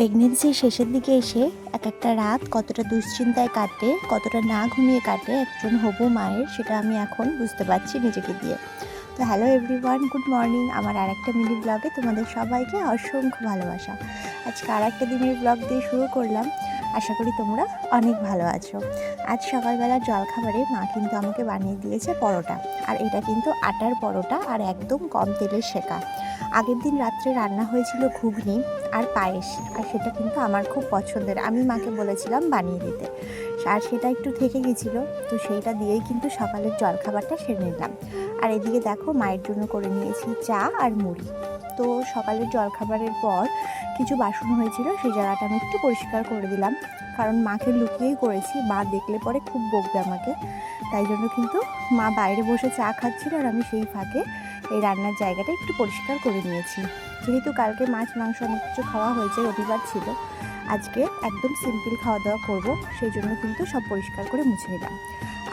প্রেগনেন্সির শেষের দিকে এসে একটা রাত কতটা দুশ্চিন্তায় কাটে, কতটা না ঘুমিয়ে কাটে একজন হবু মায়ের, সেটা আমি এখন বুঝতে পারছি নিজেকে দিয়ে। তো হ্যালো এভরিওয়ান, গুড মর্নিং। আমার আরেকটা মিনি ব্লগে তোমাদের সবাইকে অসংখ্য ভালোবাসা। আজকে আরেকটা দিনের ব্লগ দিয়ে শুরু করলাম। আশা করি তোমরা অনেক ভালো আছো। আজ সকালবেলার জলখাবারে মা কিন্তু আমাকে বানিয়ে দিয়েছে পরোটা। আর এটা কিন্তু আটার পরোটা আর একদম কম তেলের সেকা। আগের দিন রাত্রে রান্না হয়েছিল ঘুগনি আর পায়েস, আর সেটা কিন্তু আমার খুব পছন্দের। আমি মাকে বলেছিলাম বানিয়ে দিতে, আর সেটা একটু থেকে গেছিলো, তো সেইটা দিয়েই কিন্তু সকালের জলখাবারটা সেরে নিলাম। আর এদিকে দেখো মায়ের জন্য করে নিয়েছি চা আর মুড়ি। তো সকালের জলখাবারের পর কিছু বাসন হয়েছিল, সেই জায়গাটা আমি একটু পরিষ্কার করে দিলাম, কারণ মাকে লুকিয়েই করেছি, মা দেখলে পরে খুব বকবে আমাকে। তাই জন্য কিন্তু মা বাইরে বসে চা খাচ্ছিল, আর আমি সেই ফাঁকে এই রান্নার জায়গাটা একটু পরিষ্কার করে নিয়েছি। যেহেতু কালকে মাছ মাংস অনেক কিছু খাওয়া হয়েছে, রবিবার ছিল, আজকে একদম সিম্পল খাওয়া দাওয়া করবো, সেই জন্য কিন্তু সব পরিষ্কার করে মুছে নিলাম।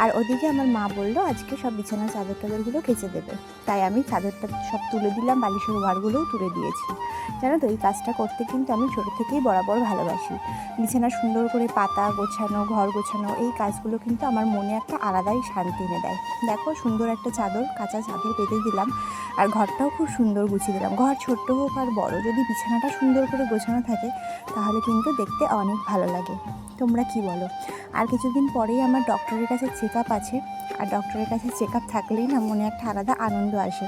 আর ওদিকে আমার মা বললো আজকে সব বিছানার চাদর টাদরগুলো কেচে দেবে, তাই আমি চাদরটা সব তুলে দিলাম, বালিশের ওয়ারগুলোও তুলে দিয়েছি। জানো তো, এই কাজটা করতে কিন্তু আমি ছোটো থেকেই বরাবর ভালোবাসি। বিছানা সুন্দর করে পাতা গোছানো, ঘর গোছানো, এই কাজগুলো কিন্তু আমার মনে একটা আলাদাই শান্তি এনে দেয়। দেখো, সুন্দর একটা চাদর, কাঁচা চাদর পেতে দিলাম, আর ঘরটাও খুব সুন্দর গুছিয়ে দিলাম। ঘর ছোট্ট হোক আর বড়, যদি বিছানাটা সুন্দর করে গোছানো থাকে তাহলে কিন্তু দেখতে অনেক ভালো লাগে। তোমরা কি বলো? আর কিছুদিন পরেই আমার ডক্টরের কাছে চেক আপ আছে, আর ডক্টরের কাছে চেক আপ থাকলেই না মনে একটা আলাদা আনন্দ আসে,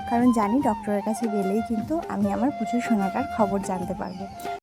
কারণ জানি ডক্টরের কাছে গেলেই কিন্তু আমি আমার প্রচুর সোনাটার খবর জানতে পারবো।